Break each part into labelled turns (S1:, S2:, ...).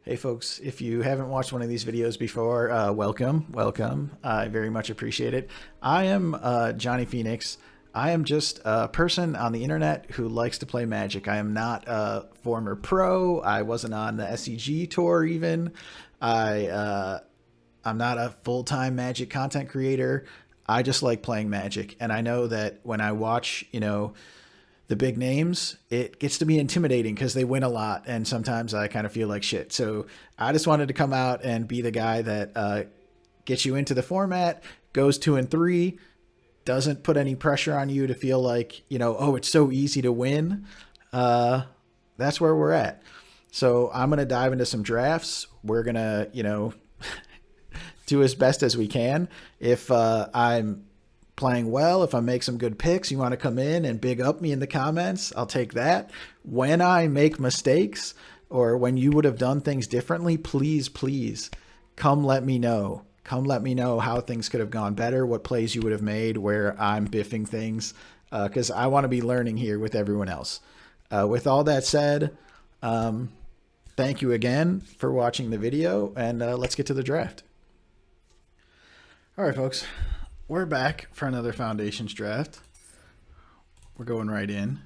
S1: Hey folks, if you haven't watched one of these videos before, welcome. I very much appreciate it. I am Johnny Phoenix. I am just a person on the internet who likes to play Magic. I am not a former pro. I wasn't on the SCG tour even. I'm not a full-time Magic content creator. I just like playing Magic, and I know that when I watch, the big names, it gets to be intimidating because they win a lot, and sometimes I kind of feel like shit. So I just wanted to come out and be the guy that gets you into the format, goes 2-3, doesn't put any pressure on you to feel like, oh, it's so easy to win. That's where we're at. So I'm going to dive into some drafts. We're going to, do as best as we can. If I'm playing well, if I make some good picks, you want to come in and big up me in the comments, I'll take that. When I make mistakes or when you would have done things differently, please come let me know. Come let me know how things could have gone better, what plays you would have made, where I'm biffing things, because I want to be learning here with everyone else. With all that said, thank you again for watching the video, and let's get to the draft. All right, folks. We're back for another Foundations draft. We're going right in.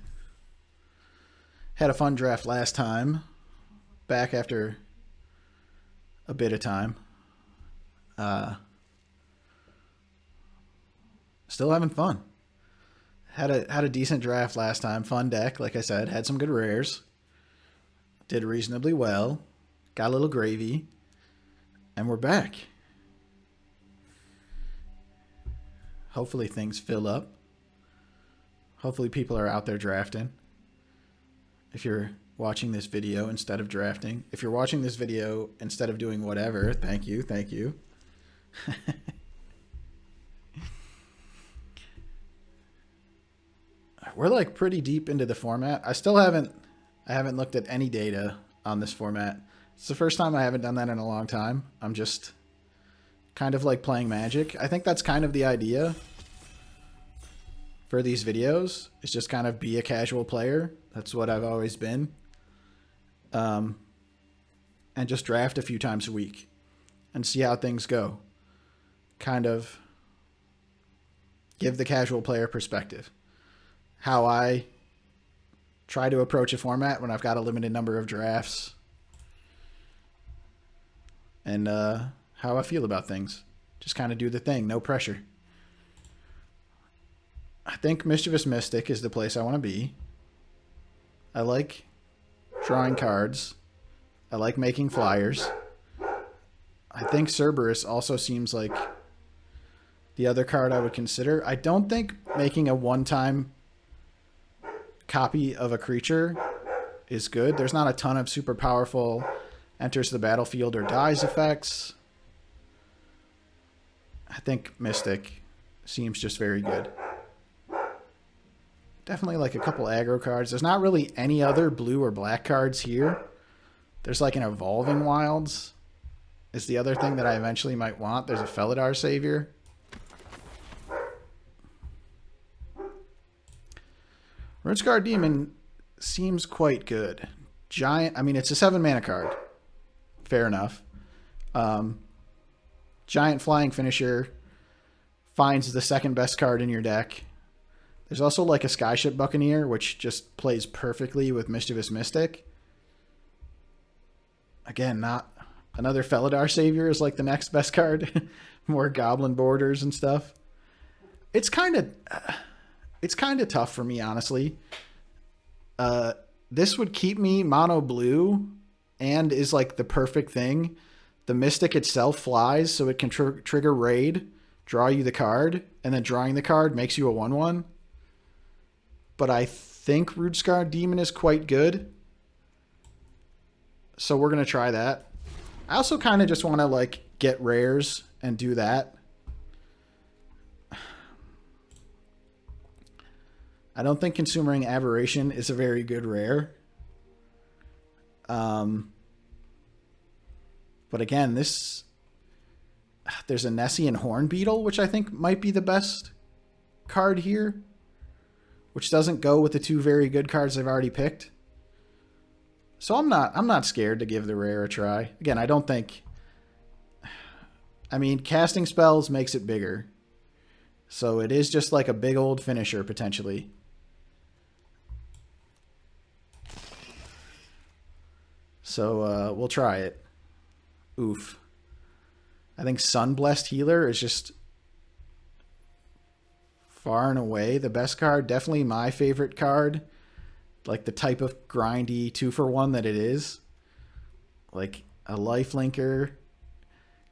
S1: Had a fun draft last time. Back after a bit of time. Still having fun. Had a decent draft last time. Fun deck, like I said. Had some good rares. Did reasonably well. Got a little gravy. And we're back. Hopefully things fill up. Hopefully people are out there drafting. If you're watching this video instead of drafting. If you're watching this video instead of doing whatever, thank you. We're like pretty deep into the format. I haven't looked at any data on this format. It's the first time I haven't done that in a long time. I'm just kind of like playing Magic. I think that's kind of the idea for these videos. It's just kind of be a casual player. That's what I've always been. And just draft a few times a week and see how things go. Kind of give the casual player perspective. How I try to approach a format when I've got a limited number of drafts. And how I feel about things. Just kind of do the thing. No pressure. I think Mischievous Mystic is the place I want to be. I like drawing cards. I like making flyers. I think Cerberus also seems like the other card I would consider. I don't think making a one-time copy of a creature is good. There's not a ton of super powerful enters the battlefield or dies effects. I think Mystic seems just very good. Definitely like a couple aggro cards. There's not really any other blue or black cards here. There's like an Evolving Wilds is the other thing that I eventually might want. There's a Felidar Savior. Runescar Demon seems quite good. Giant, I mean, it's a 7-mana card. Fair enough. Giant Flying Finisher finds the second best card in your deck. There's also like a Skyship Buccaneer, which just plays perfectly with Mischievous Mystic. Again, not another Felidar Savior is like the next best card. More Goblin borders and stuff. It's kind of tough for me, honestly. This would keep me mono blue and is like the perfect thing. The Mystic itself flies, so it can trigger Raid, draw you the card, and then drawing the card makes you a 1/1. But I think Runescar Demon is quite good. So we're going to try that. I also kind of just want to like get rares and do that. I don't think Consuming Aberration is a very good rare. But again, there's a Nessian Hornbeetle, which I think might be the best card here, which doesn't go with the two very good cards I've already picked. So I'm not scared to give the rare a try. Again, I don't think, I mean, casting spells makes it bigger. So it is just like a big old finisher potentially. So we'll try it. Oof. I think Sunblessed Healer is just far and away the best card. Definitely my favorite card. Like the type of grindy 2-for-1 that it is. Like a lifelinker.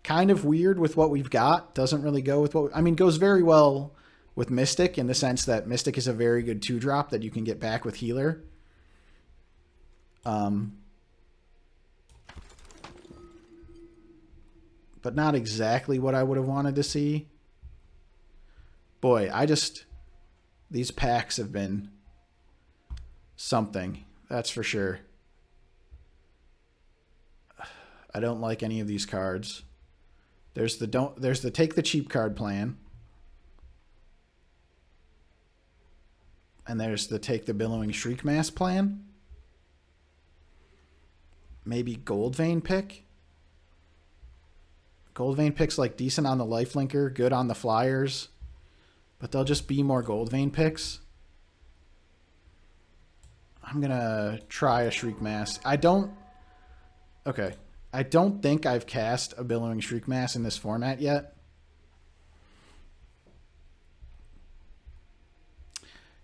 S1: Kind of weird with what we've got. Doesn't really go with what... I mean, goes very well with Mystic in the sense that Mystic is a very good 2-drop that you can get back with Healer. But not exactly what I would have wanted to see. Boy, these packs have been something, that's for sure. I don't like any of these cards. There's the take the cheap card plan. And there's the take the Billowing Shriek Mask plan. Maybe Gold Vein pick. Gold Vein pick's like decent on the lifelinker, good on the flyers. But they'll just be more Gold Vein picks. I'm going to try a Shriek Mask. Okay. I don't think I've cast a Billowing Shriek Mask in this format yet.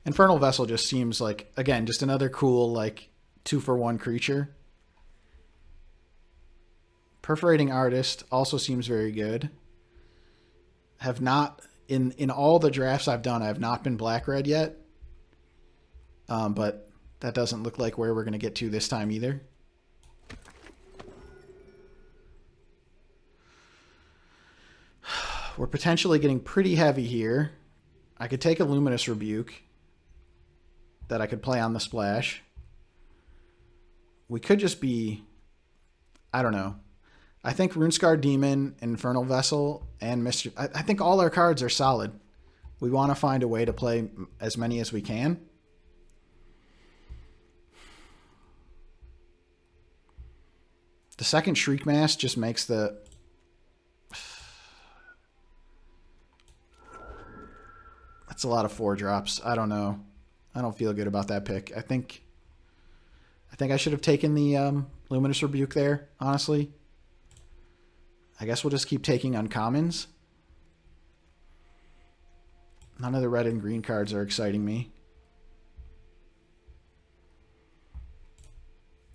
S1: Infernal Vessel just seems like, again, just another cool, like, 2-for-1 creature. Perforating Artist also seems very good. Have not, in all the drafts I've done, I have not been black-red yet. But that doesn't look like where we're going to get to this time either. We're potentially getting pretty heavy here. I could take a Luminous Rebuke that I could play on the splash. We could just be... I don't know. I think Runescarred Demon, Infernal Vessel, and Mr... I think all our cards are solid. We want to find a way to play as many as we can. The second Shriek Mask just makes the... That's a lot of 4-drops. I don't know. I don't feel good about that pick. I think I should have taken the Luminous Rebuke there, honestly. I guess we'll just keep taking uncommons. None of the red and green cards are exciting me.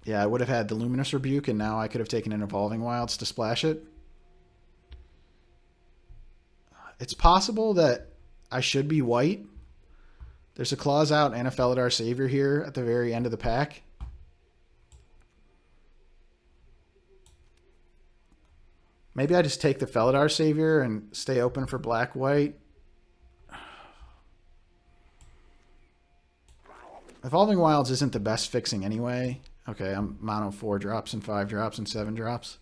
S1: Yeah, I would have had the Luminous Rebuke, and now I could have taken an Evolving Wilds to splash it. It's possible that I should be white. There's a Claws Out and a Felidar Savior here at the very end of the pack. Maybe I just take the Felidar Savior and stay open for black-white. Evolving Wilds isn't the best fixing anyway. Okay, I'm mono 4-drops and 5-drops and 7-drops.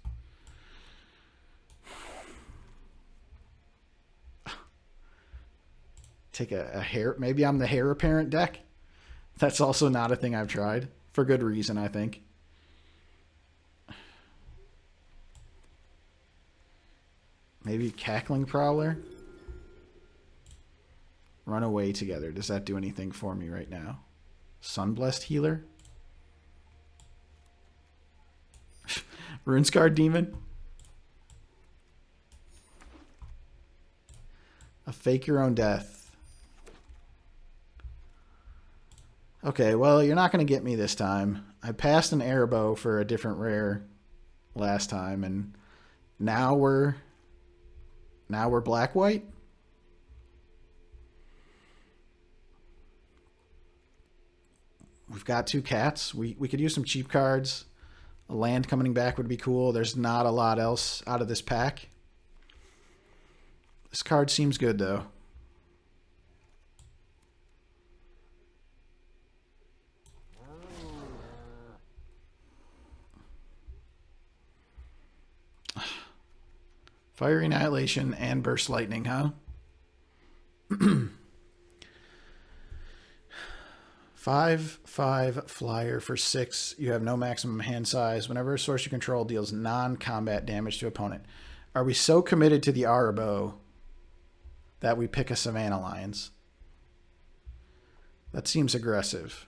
S1: Take a hair. Maybe I'm the Heir Apparent deck. That's also not a thing I've tried. For good reason, I think. Maybe Cackling Prowler. Run away together. Does that do anything for me right now? Sunblessed Healer. Runescarred Demon. A Fake Your Own Death. Okay, well, you're not going to get me this time. I passed an Airbow for a different rare last time, and now we're black-white. We've got 2 cats. We could use some cheap cards. A land coming back would be cool. There's not a lot else out of this pack. This card seems good, though. Fiery Annihilation and Burst Lightning, huh? 5/5 flyer for 6. You have no maximum hand size. Whenever a source you control deals non-combat damage to opponent. Are we so committed to the Arabo that we pick a Savannah Lions? That seems aggressive.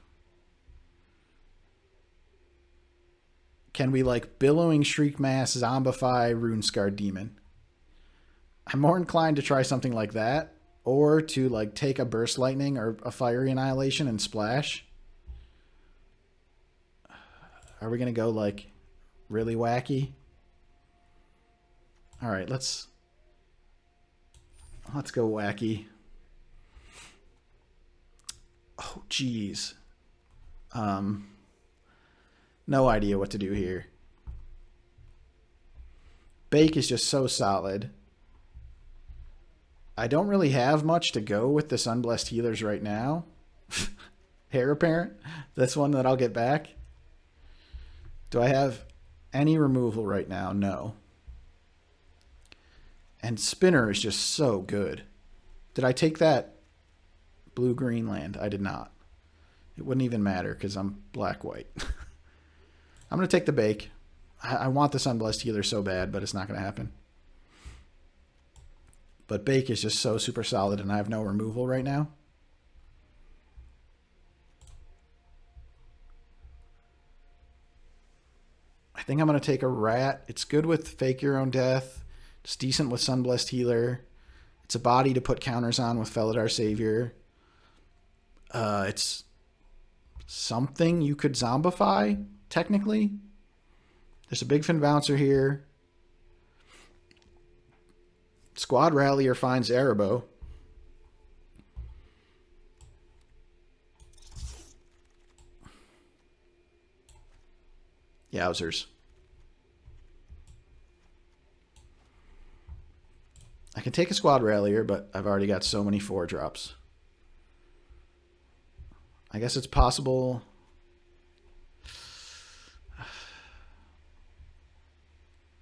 S1: Can we like Billowing Shriek Mass, Zombify, Runescarred Demon? I'm more inclined to try something like that, or to like take a Burst Lightning or a Fiery Annihilation and splash. Are we gonna go like really wacky? All right, let's go wacky. Oh, geez. No idea what to do here. Bake is just so solid. I don't really have much to go with the Sunblessed Healers right now. Heir Apparent. That's one that I'll get back. Do I have any removal right now? No. And Spinner is just so good. Did I take that blue-green land? I did not. It wouldn't even matter because I'm black-white. I'm going to take the Bake. I want the Sunblessed Healer so bad, but it's not going to happen. But Bake is just so super solid, and I have no removal right now. I think I'm going to take a Rat. It's good with Fake Your Own Death. It's decent with Sunblessed Healer. It's a body to put counters on with Felidar Savior. It's something you could zombify, technically. There's a Big Fin Bouncer here. Squad Rallier finds Arabo. Yowzers. I can take a Squad Rallier, but I've already got so many 4-drops. I guess it's possible.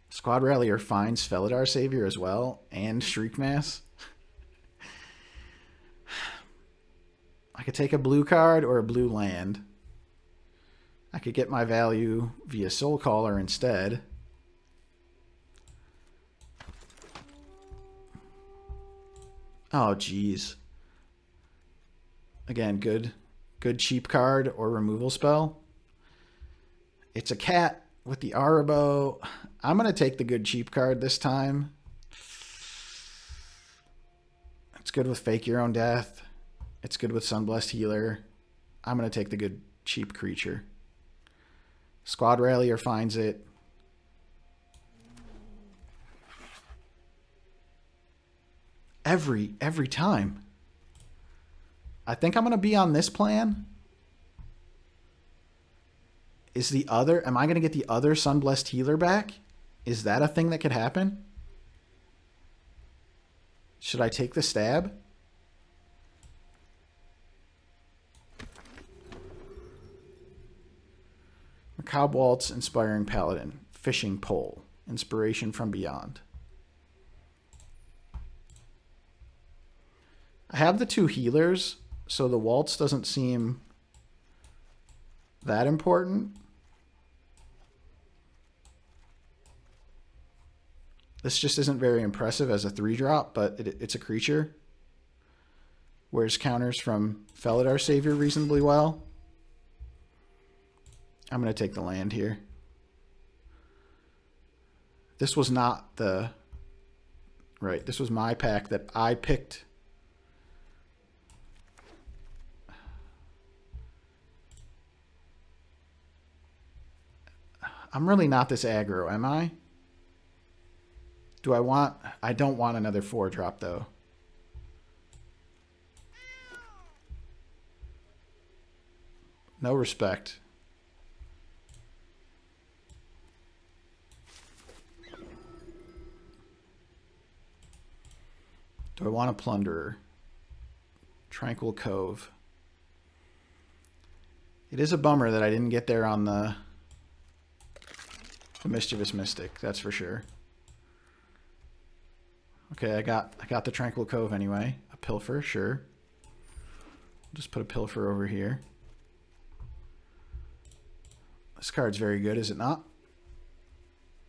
S1: Squad Rallier finds Felidar Savior as well, and Shriek Mass. I could take a blue card or a blue land. I could get my value via Soul Caller instead. Oh, geez. Again, good cheap card or removal spell. It's a cat with the Arabo. I'm going to take the good cheap card this time. It's good with Fake Your Own Death. It's good with Sunblessed Healer. I'm going to take the good cheap creature. Squad Rallier finds it. Every time. I think I'm going to be on this plan. Is the other... Am I going to get the other Sunblessed Healer back? Is that a thing that could happen? Should I take the stab? Macabre Waltz, Inspiring Paladin. Fishing Pole. Inspiration from Beyond. I have the 2 healers, so the Waltz doesn't seem that important. This just isn't very impressive as a 3-drop, but it's a creature. Wears counters from Felidar Savior reasonably well. I'm going to take the land here. This was not the... Right, this was my pack that I picked. I'm really not this aggro, am I? Do I want... I don't want another 4-drop, though. No respect. Do I want a Plunderer? Tranquil Cove. It is a bummer that I didn't get there on the Mischievous Mystic, that's for sure. Okay, I got the Tranquil Cove anyway. A Pilfer, sure. Just put a Pilfer over here. This card's very good, is it not?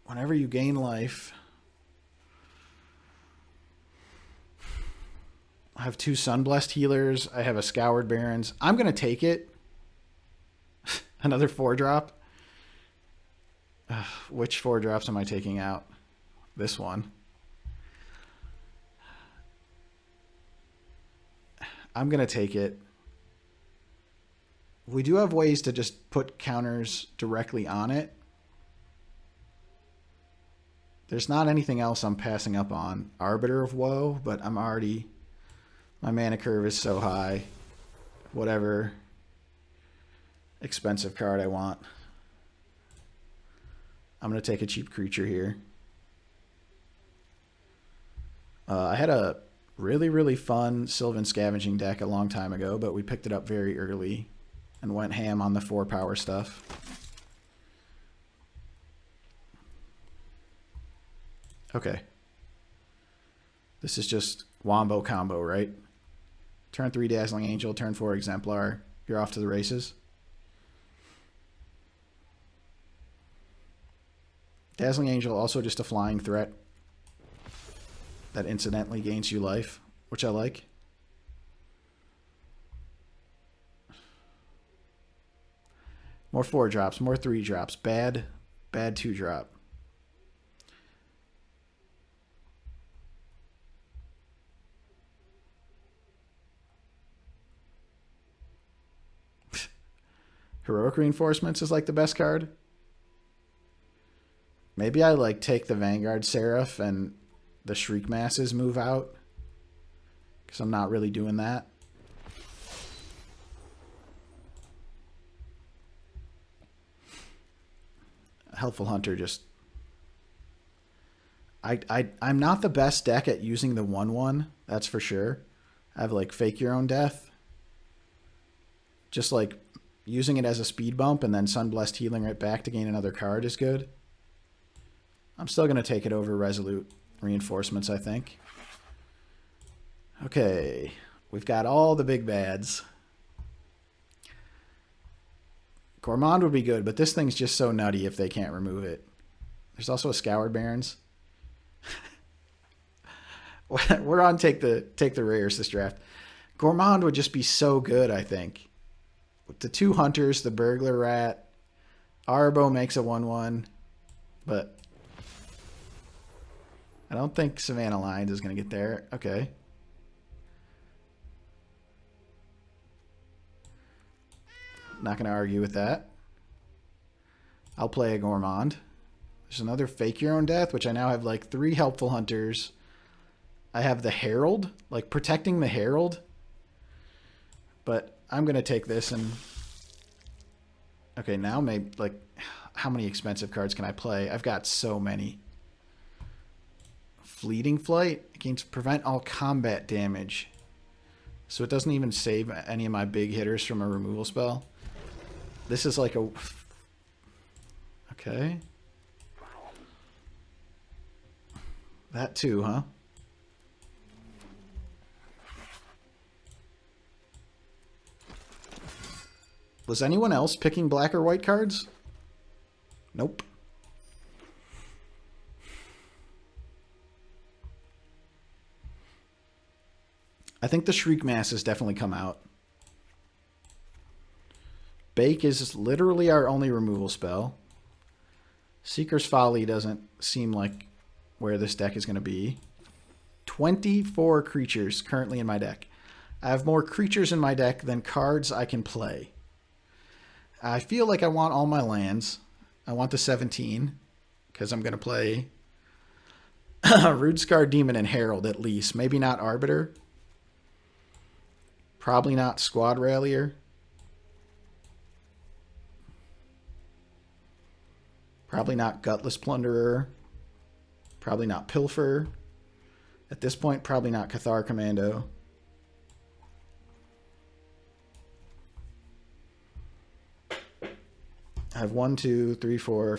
S1: Whenever you gain life, I have 2 Sunblessed Healers. I have a Scoured Barrens. I'm going to take it. Another 4-drop. Which 4 drops am I taking out? This one. I'm going to take it. We do have ways to just put counters directly on it. There's not anything else I'm passing up on. Arbiter of Woe, but I'm already... My mana curve is so high. Whatever expensive card I want. I'm going to take a cheap creature here. I had a really, really fun Sylvan Scavenging deck a long time ago, but we picked it up very early and went ham on the 4 power stuff. Okay. This is just wombo combo, right? Turn 3 Dazzling Angel, turn 4 Exemplar. You're off to the races. Dazzling Angel, also just a flying threat that incidentally gains you life, which I like. More 4 drops, more 3 drops. Bad 2 drop. Heroic Reinforcements is like the best card. Maybe I like take the Vanguard Seraph and the Shriek Masses move out, because I'm not really doing that. Helpful Hunter just... I'm not the best deck at using the 1/1, that's for sure. I have like Fake Your Own Death. Just like using it as a speed bump and then Sunblessed Healing right back to gain another card is good. I'm still going to take it over Resolute Reinforcements, I think. Okay, we've got all the big bads. Gourmand would be good, but this thing's just so nutty if they can't remove it. There's also a Scoured Barrens. We're on take the rares this draft. Gourmand would just be so good, I think. With the 2 Hunters, the Burglar Rat, Arbo makes a 1/1, but I don't think Savannah Lions is going to get there. Okay. Not going to argue with that. I'll play a Gourmand. There's another Fake Your Own Death, which I now have like 3 Helpful Hunters. I have the Herald, like protecting the Herald. But I'm going to take this and... Okay, now maybe, like, how many expensive cards can I play? I've got so many. Fleeting Flight against prevent all combat damage. So it doesn't even save any of my big hitters from a removal spell. This is like a... Okay. That too, huh? Was anyone else picking black or white cards? Nope. I think the Shriek Masses definitely come out. Bake is literally our only removal spell. Seeker's Folly doesn't seem like where this deck is going to be. 24 creatures currently in my deck. I have more creatures in my deck than cards I can play. I feel like I want all my lands. I want the 17 because I'm going to play Rootscar Demon and Herald at least. Maybe not Arbiter. Probably not Squad Rallier. Probably not Gutless Plunderer. Probably not Pilfer. At this point, probably not Cathar Commando. I have 1, 2, 3, 4,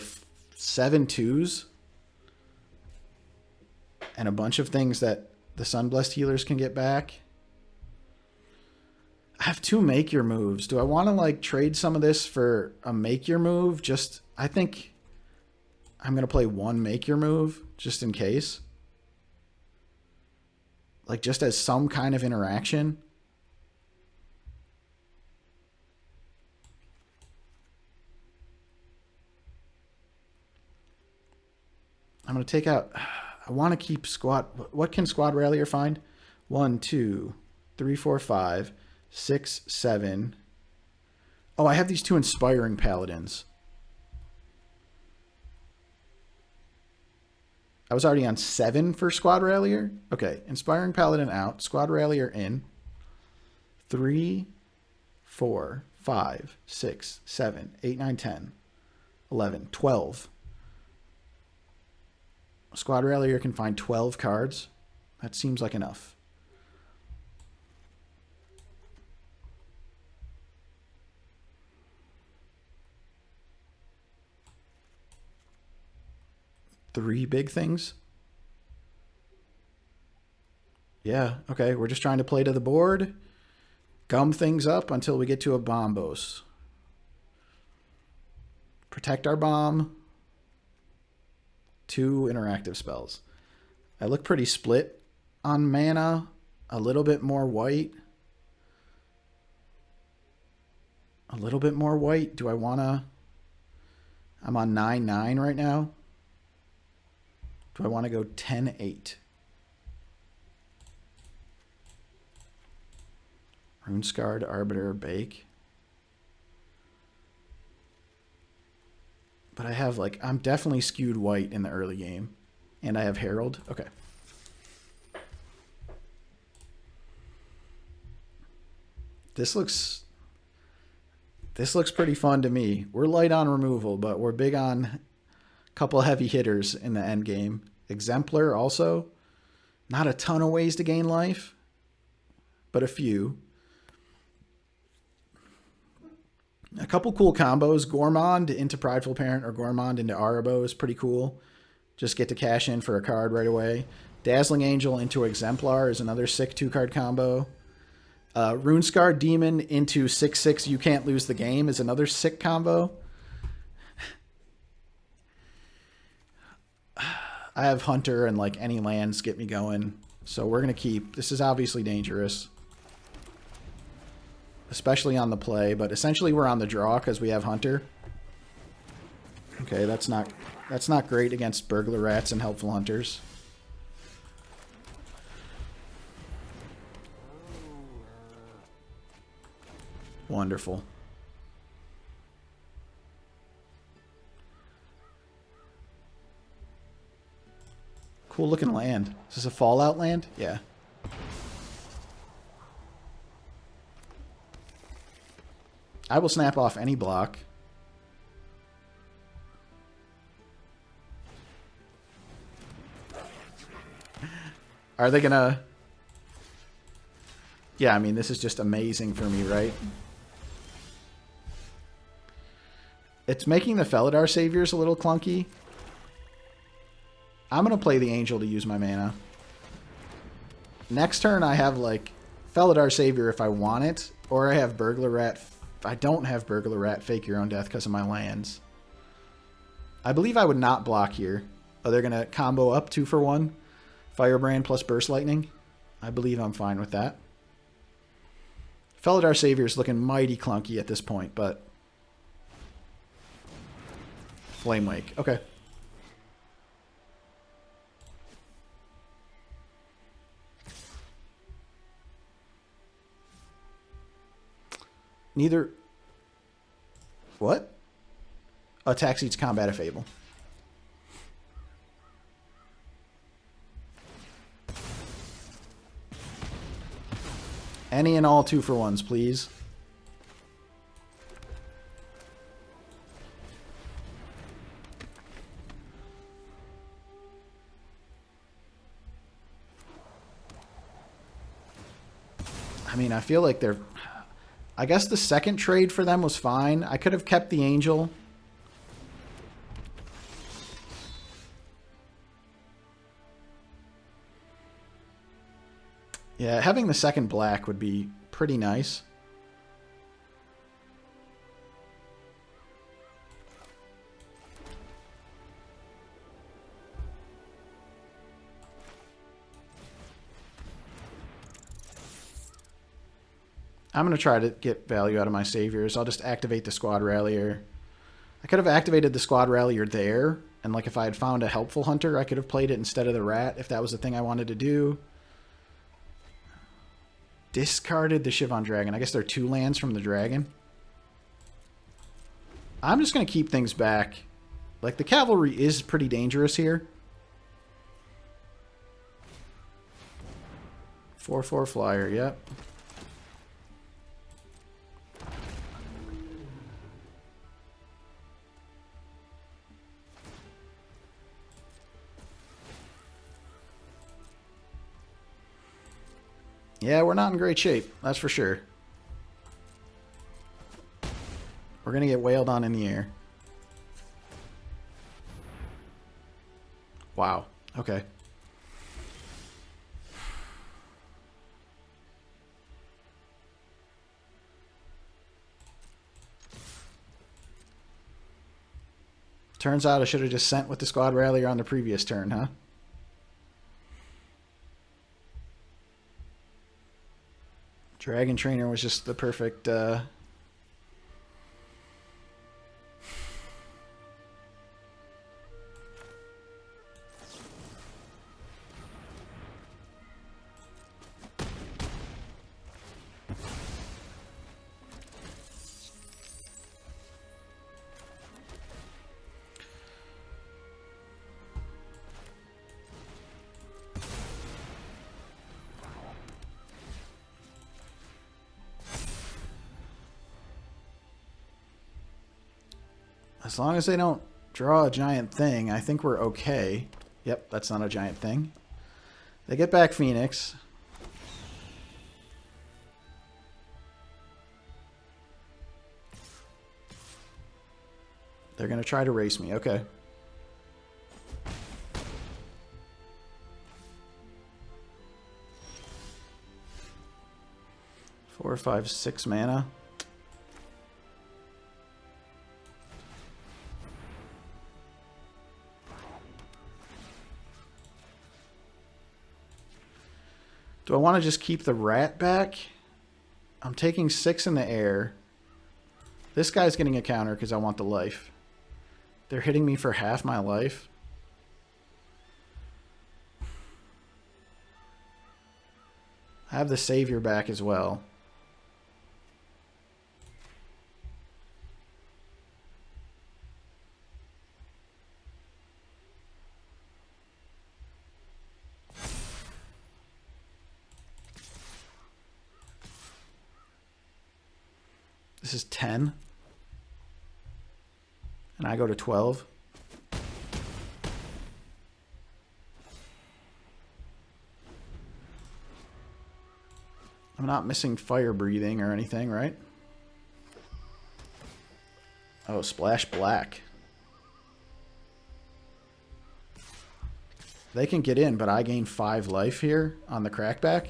S1: 7 twos. And a bunch of things that the Sunblessed Healers can get back. I have 2 make your moves. Do I want to like trade some of this for a make your move? Just, I think I'm going to play 1 make your move just in case. Like just as some kind of interaction. I'm going to take out, I want to keep squad. What can Squad Rallier find? 1, 2, 3, 4, 5, 6, 7. Oh, I have these 2 Inspiring Paladins. I was already on 7 for Squad Rallier. Okay, Inspiring Paladin out, Squad Rallier in. 3, 4, 5, 6, 7, 8, 9, 10, 11, 12. Squad Rallier can find 12 cards. That seems like enough. Three big things. Yeah, okay. We're just trying to play to the board. Gum things up until we get to a Bombos. Protect our bomb. 2 interactive spells. I look pretty split on mana. A little bit more white. A little bit more white. Do I want to... I'm on 9-9 right now. Do I want to go 10-8? Runescarred, Arbiter, Bake. But I have like, I'm definitely skewed white in the early game. And I have Herald. Okay. This looks pretty fun to me. We're light on removal, but we're big on a couple heavy hitters in the end game. Exemplar also. Not a ton of ways to gain life, but a few. A couple cool combos. Gourmand into Prideful Parent or Gourmand into Arabo is pretty cool. Just get to cash in for a card right away. Dazzling Angel into Exemplar is another sick 2-card combo. Runescarred Demon into 6/6 You Can't Lose the Game is another sick combo. I have Hunter and like any lands get me going. So we're going to keep. This is obviously dangerous. Especially on the play, but essentially we're on the draw because we have Hunter. Okay, that's not great against Burglar Rats and Helpful Hunters. Wonderful. Cool looking land. Is this a Fallout land? Yeah. I will snap off any block. Are they gonna... Yeah, I mean, this is just amazing for me, right? It's making the Felidar Saviors a little clunky. I'm gonna play the Angel to use my mana. Next turn I have, like, Felidar Savior if I want it, or I have Burglar Rat... I don't have Burglar Rat Fake Your Own Death because of my lands. I believe I would not block here. Oh, they're going to combo up 2 for 1. Firebrand plus Burst Lightning. I believe I'm fine with that. Felidar Savior is looking mighty clunky at this point, but... Flame Wake. Okay. Neither... What? Attack Seats Combat a Fable. Any and all 2 for 1s, please. I mean, I feel like they're... I guess the second trade for them was fine. I could have kept the Angel. Yeah, having the second black would be pretty nice. I'm going to try to get value out of my saviors. I'll just activate the squad rallier. I could have activated the squad rallier there, and like if I had found a helpful hunter, I could have played it instead of the rat if that was the thing I wanted to do. Discarded the Shivon Dragon. I guess there are 2 lands from the dragon. I'm just going to keep things back. Like, the cavalry is pretty dangerous here. 4/4 flyer, yep. Yeah, we're not in great shape, that's for sure. We're going to get wailed on in the air. Wow, okay. Turns out I should have just sent with the squad rallier on the previous turn, huh? Dragon Trainer was just the perfect... As long as they don't draw a giant thing, I think we're okay. Yep, that's not a giant thing. They get back Phoenix. They're going to try to race me. Okay. Four, 5, 6 mana. Do I want to just keep the rat back? I'm taking 6 in the air. This guy's getting a counter because I want the life. They're hitting me for half my life. I have the savior back as well. This is 10. And I go to 12. I'm not missing fire breathing or anything, right? Oh, splash black. They can get in, but I gain 5 life here on the crackback.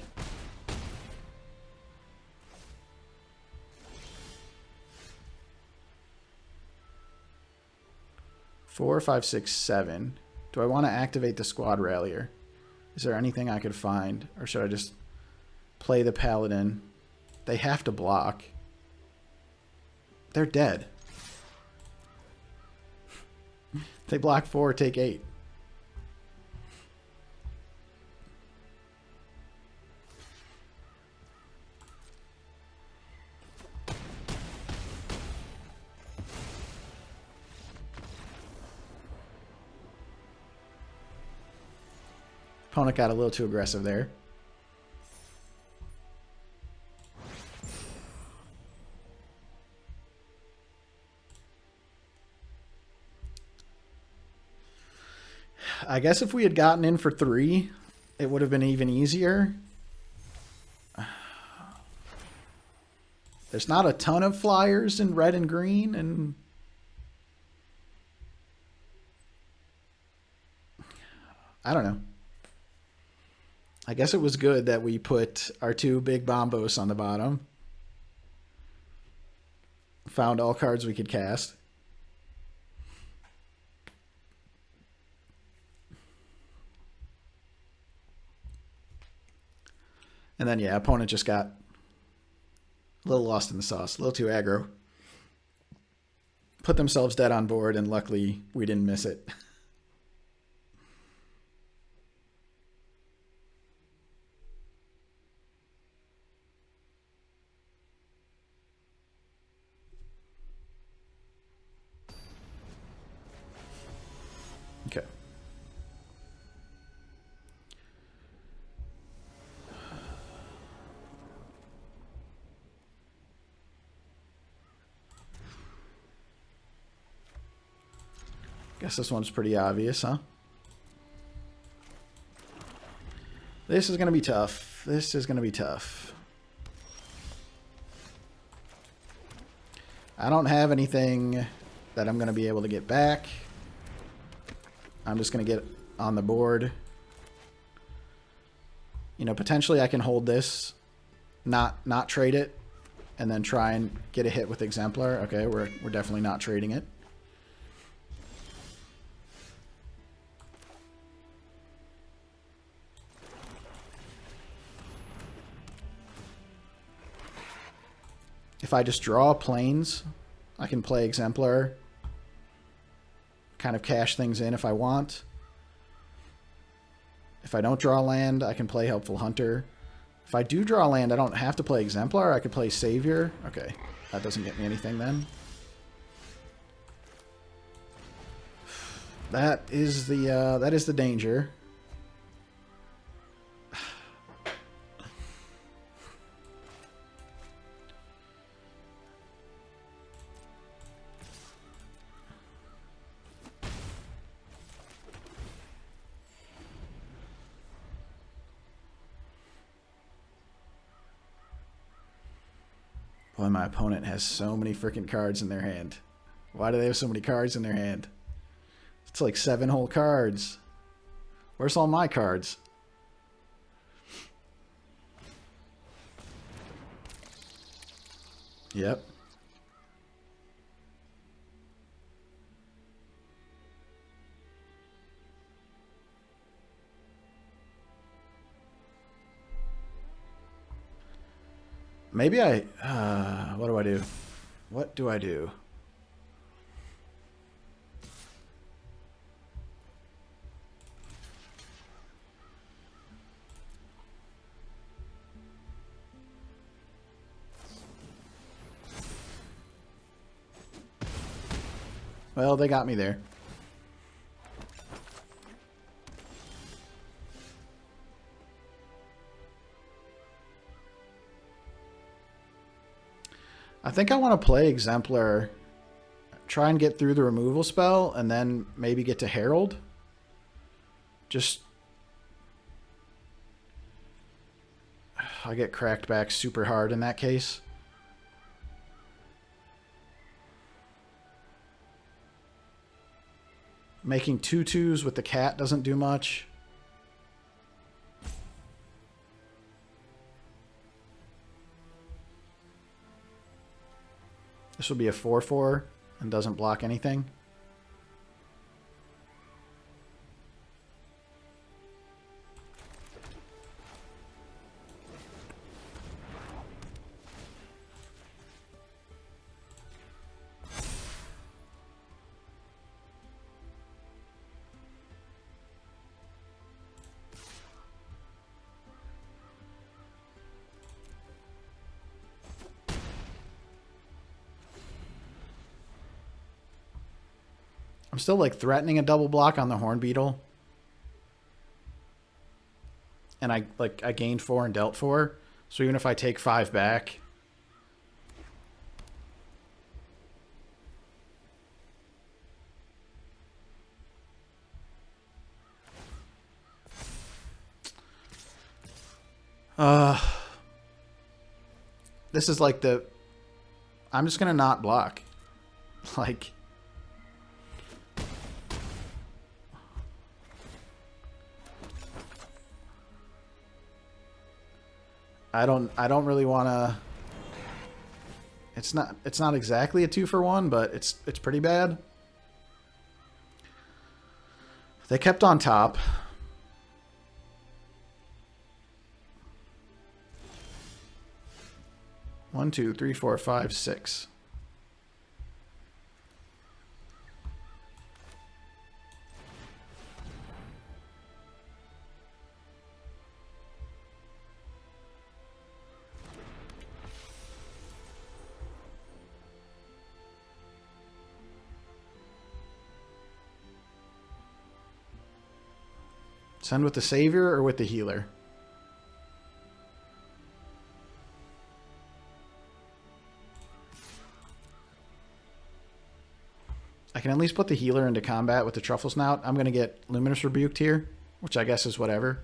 S1: Four, 5, 6, 7. Do I want to activate the squad rallier? Is there anything I could find? Or should I just play the paladin? They have to block. They're dead. They block 4, take 8. Opponent got a little too aggressive there. I guess if we had gotten in for 3, it would have been even easier. There's not a ton of flyers in red and green, and I don't know. I guess it was good that we put our 2 big bombos on the bottom. Found all cards we could cast. And then, yeah, opponent just got A little lost in the sauce, a little too aggro. Put themselves dead on board, and luckily we didn't miss it. Okay. Guess this one's pretty obvious, huh? This is going to be tough. This is going to be tough. I don't have anything that I'm going to be able to get back. I'm just going to get on the board. You know, potentially I can hold this, not trade it, and then try and get a hit with Exemplar. Okay, we're definitely not trading it. If I just draw planes, I can play Exemplar, kind of cash things in if I want. If I don't draw land, I can play Helpful Hunter. If I do draw land, I don't have to play Exemplar. I could play Savior. Okay, that doesn't get me anything then. That is the danger. Boy, my opponent has so many freaking cards in their hand. Why do they have so many cards in their hand? It's like 7 whole cards. Where's all my cards? Yep. Maybe I... what do I do? What do I do? Well, they got me there. I think I want to play Exemplar, try and get through the removal spell, and then maybe get to Herald. Just... I get cracked back super hard in that case. Making 2/2s with the cat doesn't do much. This will be a 4/4 and doesn't block anything. I'm still like threatening a double block on the Horn Beetle. And I gained 4 and dealt 4. So even if I take 5 back. This is like the... I'm just going to not block. Like... I don't really want to... It's not exactly a 2-for-1, but it's pretty bad. They kept on top. 1, 2, 3, 4, 5, 6. Send with the Savior or with the Healer? I can at least put the Healer into combat with the Truffle Snout. I'm going to get Luminous Rebuked here, which I guess is whatever.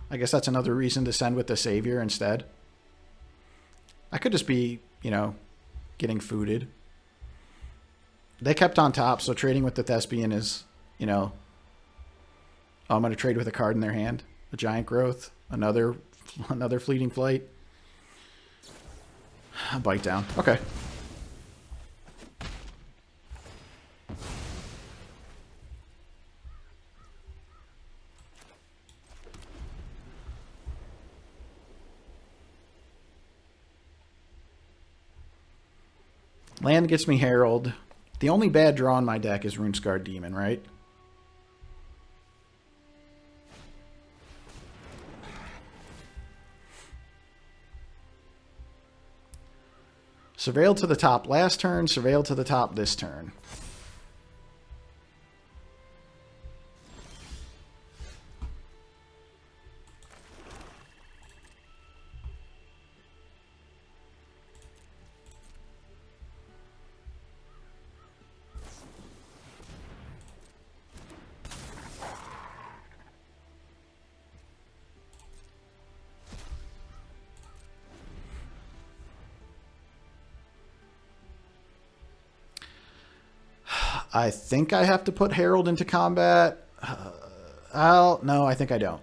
S1: I guess that's another reason to send with the Savior instead. I could just be, you know, getting fooded. They kept on top, so trading with the Thespian is, you know... Oh, I'm going to trade with a card in their hand. A Giant Growth. Another Fleeting Flight. A Bite Down. Okay. Land gets me Herald. The only bad draw in my deck is Runescarred Demon, right? Surveil to the top last turn, Surveil to the top this turn. I think I have to put Herald into combat. No, I think I don't.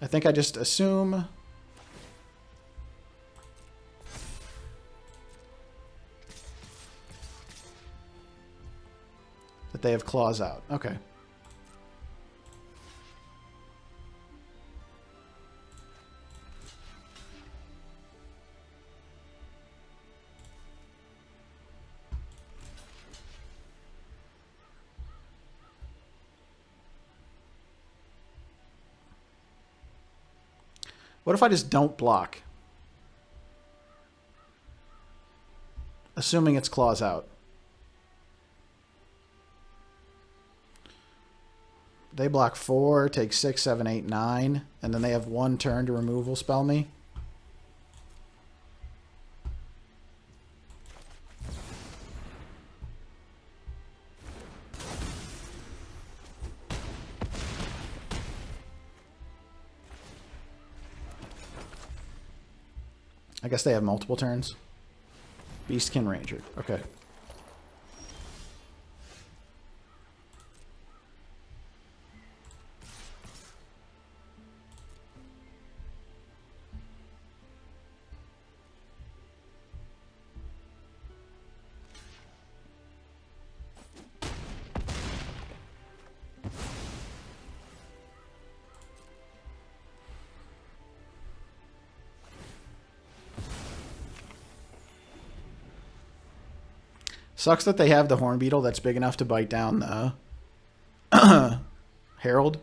S1: I think I just assume... that they have claws out. Okay. What if I just don't block? Assuming it's claws out. They block 4, take 6, 7, 8, 9, and then they have 1 turn to removal spell me. I guess they have multiple turns. Beastkin Ranger. Okay. Sucks that they have the Horn Beetle that's big enough to bite down the Herald.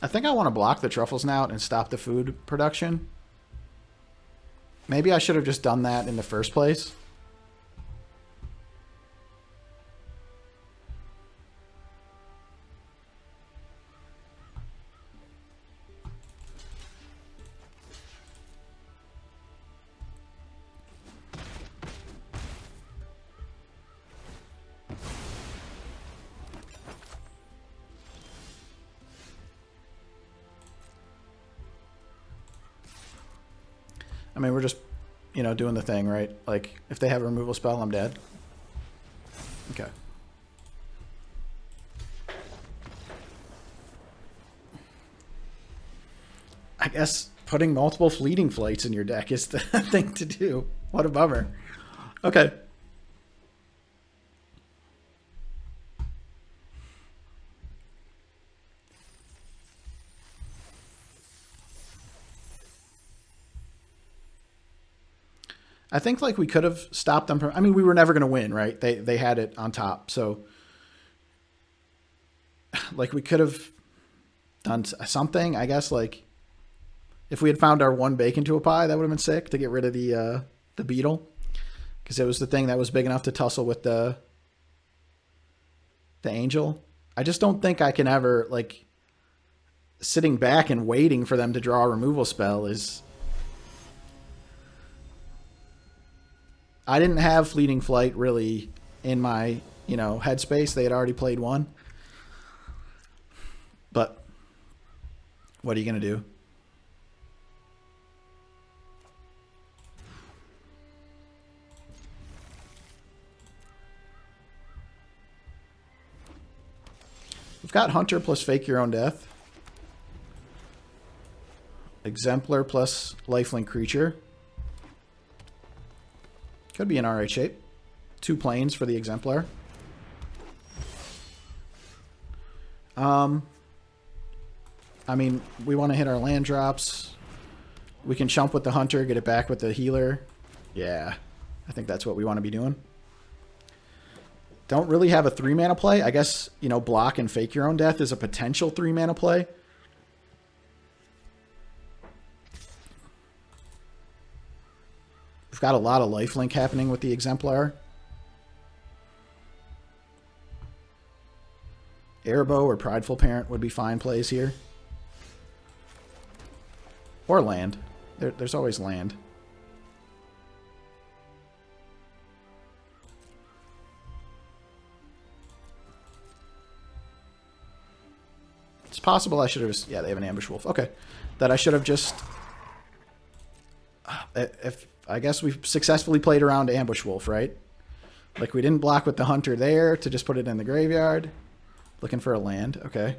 S1: I think I want to block the Truffle Snout and stop the food production. Maybe I should have just done that in the first place. I mean, we're just, you know, doing the thing, right? Like, if they have a removal spell, I'm dead. Okay. I guess putting multiple Fleeting Flights in your deck is the thing to do. What a bummer. Okay. I think like we could have stopped them from. I mean, we were never going to win, right? They had it on top, so like we could have done something. I guess like if we had found our one bacon to a pie, that would have been sick to get rid of the beetle, because it was the thing that was big enough to tussle with the angel. I just don't think I can ever like sitting back and waiting for them to draw a removal spell is. I didn't have Fleeting Flight really in my, headspace. They had already played one. But what are you going to do? We've got Hunter plus Fake Your Own Death. Exemplar plus Lifelink Creature. Could be an alright shape. 2 planes for the Exemplar. I mean, we want to hit our land drops. We can chump with the Hunter, get it back with the Healer. Yeah, I think that's what we want to be doing. Don't really have a 3-mana play. I guess, block and Fake Your Own Death is a potential 3-mana play. We've got a lot of lifelink happening with the Exemplar. Airbow or Prideful Parent would be fine plays here. Or land. There's always land. It's possible I should have just... Yeah, they have an Ambush Wolf. Okay. That I should have just... I guess we've successfully played around Ambush Wolf, right? Like, we didn't block with the Hunter there to just put it in the graveyard. Looking for a land. Okay.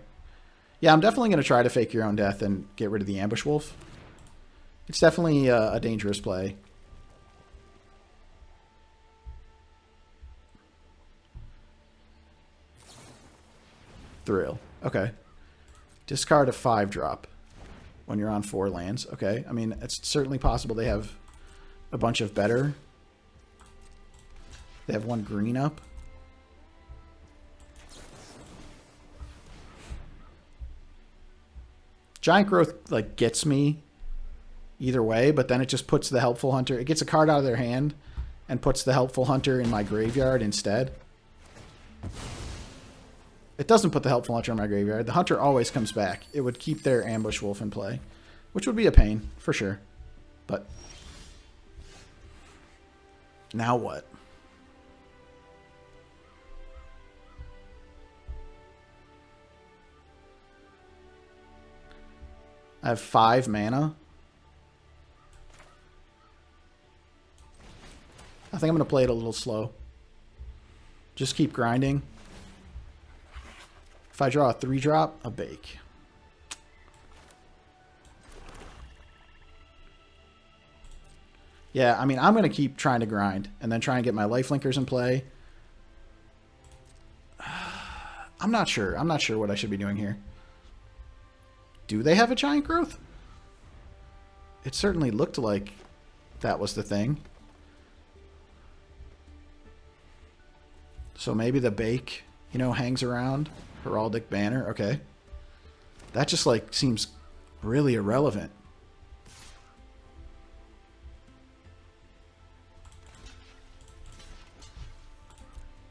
S1: Yeah, I'm definitely going to try to Fake Your Own Death and get rid of the Ambush Wolf. It's definitely a dangerous play. Thrill. Okay. Discard a 5-drop when you're on 4 lands. Okay. I mean, it's certainly possible they have a bunch of better. They have 1 green up. Giant Growth, like, gets me either way, but then it just puts the Helpful Hunter... It gets a card out of their hand and puts the Helpful Hunter in my graveyard instead. It doesn't put the Helpful Hunter in my graveyard. The Hunter always comes back. It would keep their Ambush Wolf in play, which would be a pain, for sure. But... now what? I have 5 mana. I think I'm going to play it a little slow. Just keep grinding. If I draw a 3-drop, a bake. Yeah, I mean, I'm going to keep trying to grind and then try and get my lifelinkers in play. I'm not sure. I'm not sure what I should be doing here. Do they have a Giant Growth? It certainly looked like that was the thing. So maybe the bake, hangs around. Heraldic Banner. Okay. That just, like, seems really irrelevant.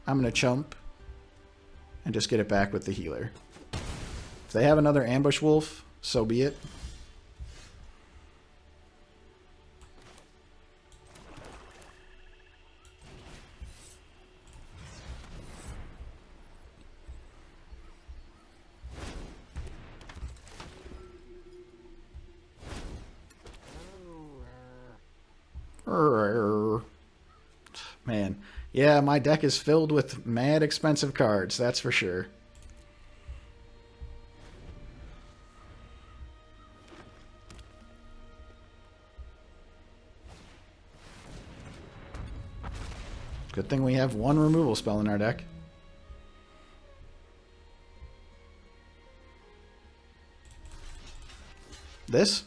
S1: I'm going to chump and just get it back with the Healer. If they have another Ambush Wolf, so be it. Man, yeah, my deck is filled with mad expensive cards, that's for sure. Good thing we have one removal spell in our deck. This?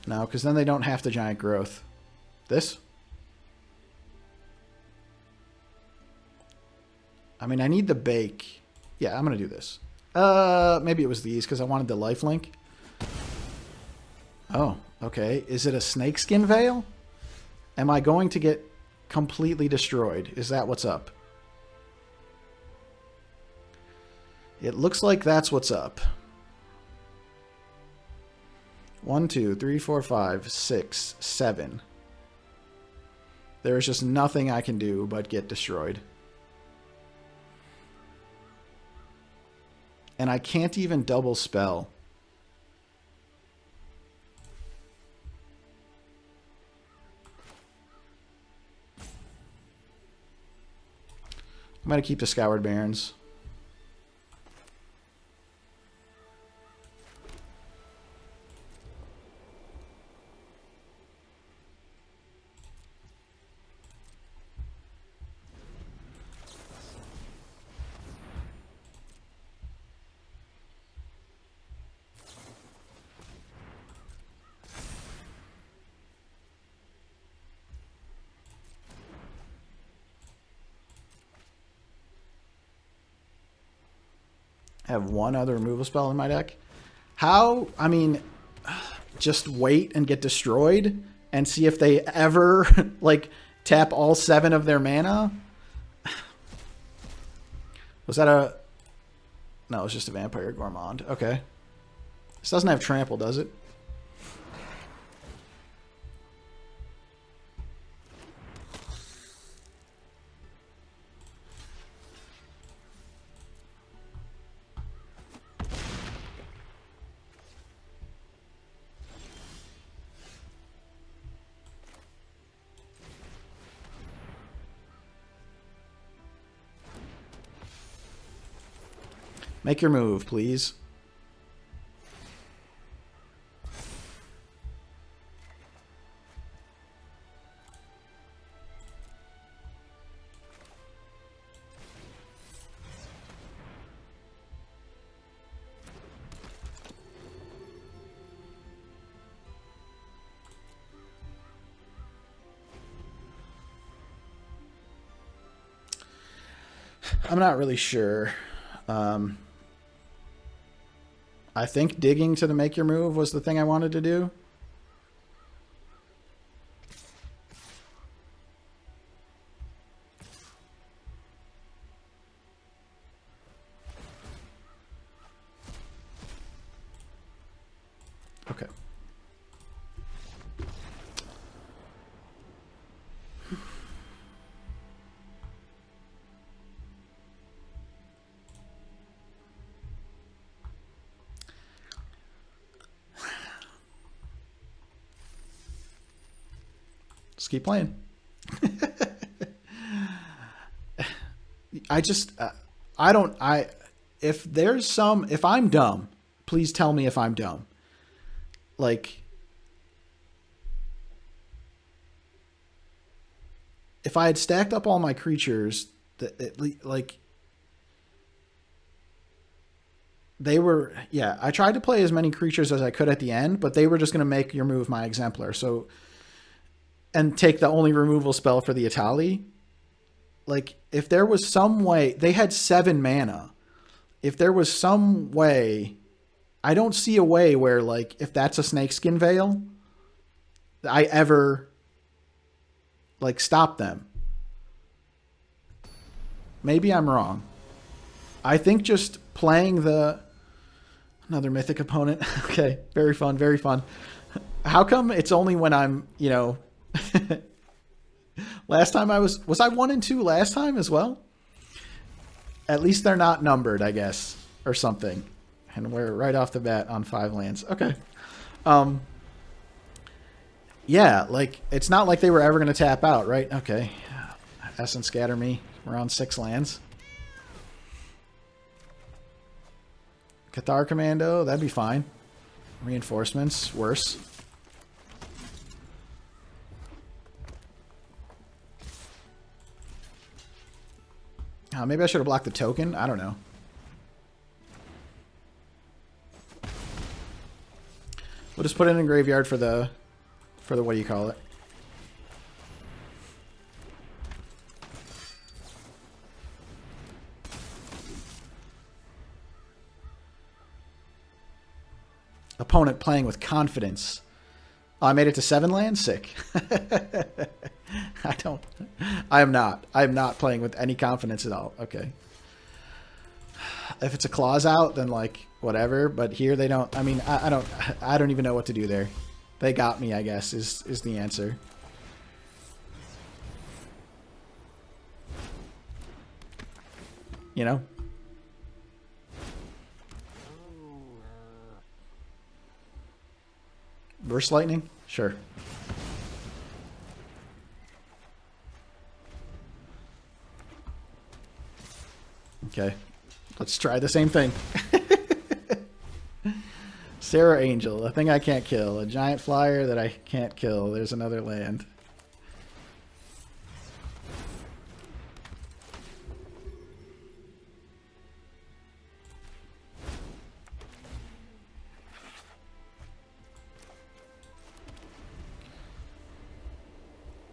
S1: No, because then they don't have the giant growth. This? I mean, I need the bake. Yeah, I'm going to do this. Maybe it was these because I wanted the lifelink. Oh, okay. Is it a snakeskin veil? Am I going to get completely destroyed? Is that what's up? It looks like that's what's up. 1, 2, 3, 4, 5, 6, 7. There's just nothing I can do but get destroyed. And I can't even double spell. I'm going to keep the Scoured Barrens. I have one other removal spell in my deck. How? I mean, just wait and get destroyed and see if they ever, like, tap all 7 of their mana? Was that a... No, it was just a Vampire Gourmand. Okay. This doesn't have trample, does it? Make your move, please. I'm not really sure. I think digging to the make your move was the thing I wanted to do. Okay. Just keep playing. If I'm dumb, please tell me if I'm dumb. Like, if I had stacked up all my creatures, like, they were, yeah, I tried to play as many creatures as I could at the end, but they were just going to make your move my exemplar. So, and take the only removal spell for the Itali. Like, if there was some way, they had 7 mana. If there was some way, I don't see a way where, like, if that's a Snakeskin Veil, I ever, like, stop them. Maybe I'm wrong. I think just playing another mythic opponent. Okay, very fun, very fun. How come it's only when I'm, you know, last time was I 1 and 2 last time as well? At least they're not numbered, I guess, or something. And we're right off the bat on 5 lands. Okay. Yeah, like, it's not like they were ever going to tap out, right? Okay. Essence Scatter me. We're on 6 lands. Cathar Commando, that'd be fine. Reinforcements, worse. Maybe I should have blocked the token. I don't know. We'll just put it in a graveyard for the what do you call it? Opponent playing with confidence. Oh, I made it to 7 lands? Sick. I am not playing with any confidence at all. Okay. If it's a clause out, then like whatever, but here they don't. I mean, I don't even know what to do there. They got me, I guess, is the answer. You know? Burst lightning? Sure. Okay. Let's try the same thing. Sarah Angel, a thing I can't kill. A giant flyer that I can't kill. There's another land.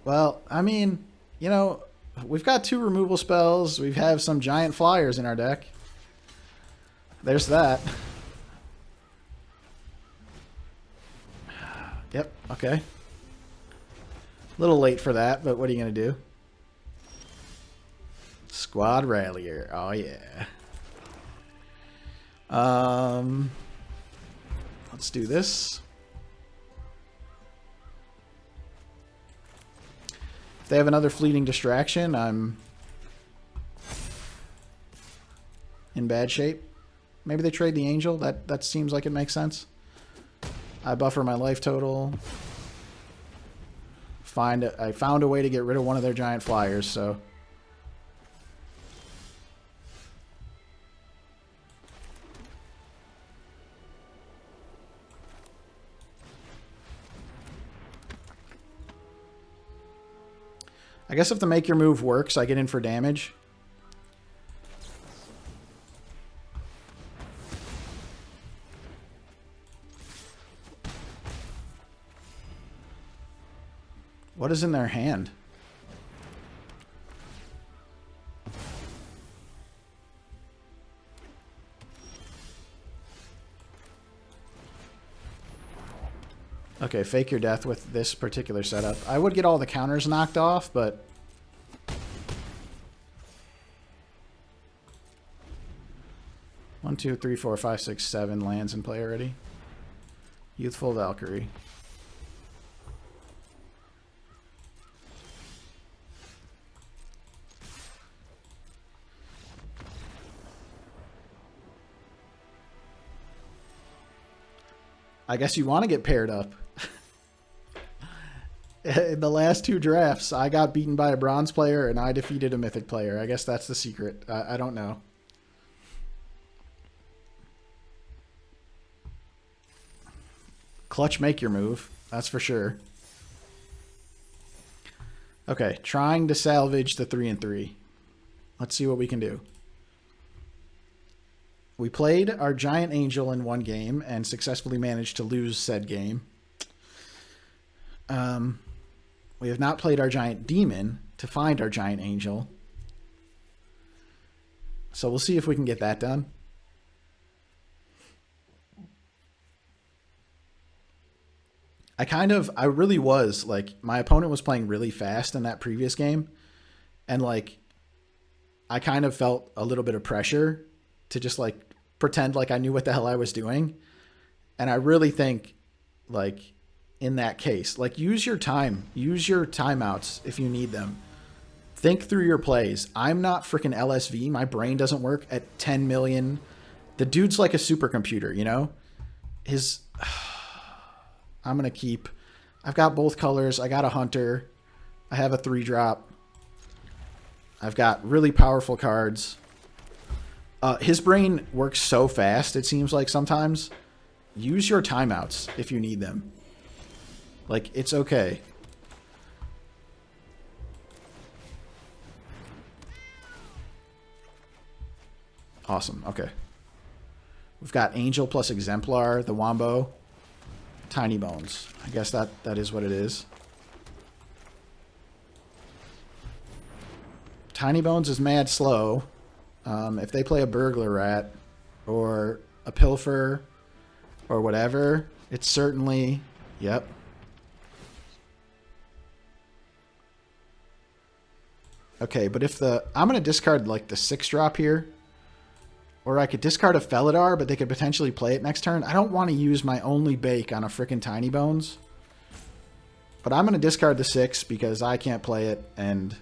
S1: Well, I mean, you know, we've got 2 removal spells. We have some giant flyers in our deck. There's that. Yep, okay. A little late for that, but what are you going to do? Squad Rallier. Oh, yeah. Let's do this. If they have another fleeting distraction, I'm in bad shape. Maybe they trade the Angel. That seems like it makes sense. I buffer my life total. I found a way to get rid of one of their giant flyers, so. I guess if the make your move works, I get in for damage. What is in their hand? Okay, fake your death with this particular setup. I would get all the counters knocked off, but... One, two, three, four, five, six, 7 lands in play already. Youthful Valkyrie. I guess you want to get paired up. In the last 2 drafts, I got beaten by a bronze player and I defeated a mythic player. I guess that's the secret. I don't know. Clutch make your move. That's for sure. Okay, trying to salvage the 3 and 3. Let's see what we can do. We played our giant angel in 1 game and successfully managed to lose said game. We have not played our giant demon to find our giant angel. So we'll see if we can get that done. I really was, like, my opponent was playing really fast in that previous game. And, like, I kind of felt a little bit of pressure to just, like, pretend like I knew what the hell I was doing. And I really think, like, in that case, like, use your time. Use your timeouts if you need them. Think through your plays. I'm not freaking LSV. My brain doesn't work at 10 million. The dude's like a supercomputer, you know? I'm going to keep... I've got both colors. I got a Hunter. I have a 3-drop. I've got really powerful cards. His brain works so fast, it seems like sometimes. Use your timeouts if you need them. Like, it's okay. Awesome. Okay. We've got Angel plus Exemplar, the Wombo, Tiny Bones. I guess that is what it is. Tiny Bones is mad slow. If they play a Burglar Rat or a Pilfer or whatever, it's certainly... Yep. Okay, but if the... I'm going to discard, like, the 6-drop here. Or I could discard a Felidar, but they could potentially play it next turn. I don't want to use my only bake on a frickin' Tiny Bones. But I'm going to discard the 6 because I can't play it, and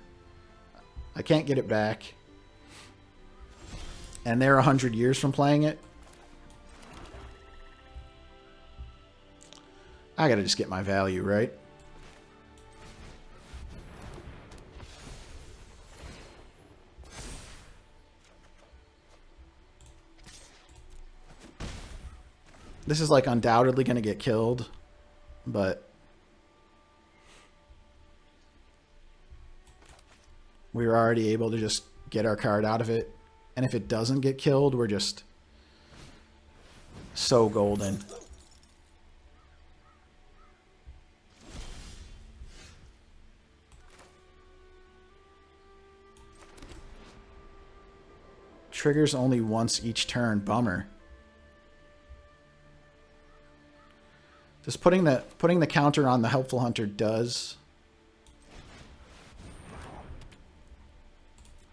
S1: I can't get it back. And they're 100 years from playing it. I gotta just get my value, right? This is like undoubtedly gonna get killed, but we were already able to just get our card out of it. And if it doesn't get killed, we're just so golden. Triggers only once each turn. Bummer. Just putting the counter on the Helpful Hunter does.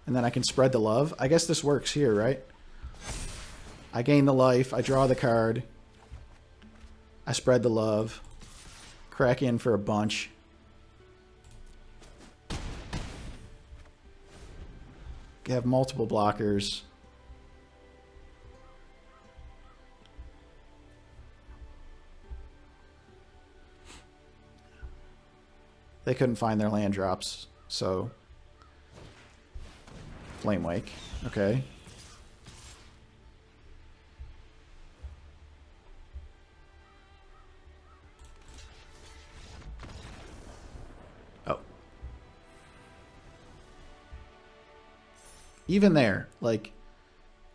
S1: And then I can spread the love. I guess this works here, right? I gain the life. I draw the card. I spread the love. Crack in for a bunch. You have multiple blockers. They couldn't find their land drops, so... Flame Wake. Okay. Oh. Even there, like,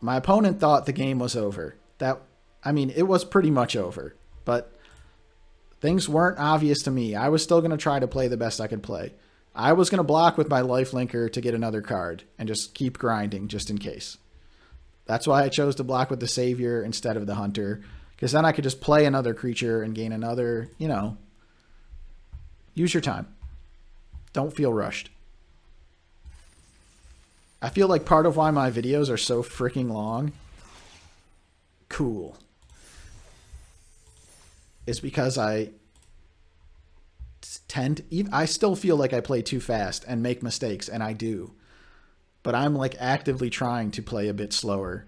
S1: my opponent thought the game was over. I mean, it was pretty much over, but things weren't obvious to me. I was still going to try to play the best I could play. I was going to block with my lifelinker to get another card and just keep grinding just in case. That's why I chose to block with the Savior instead of the Hunter, because then I could just play another creature and gain another, you know. Use your time. Don't feel rushed. I feel like part of why my videos are so freaking long, cool, is because I still feel like I play too fast and make mistakes, and I do. But I'm like actively trying to play a bit slower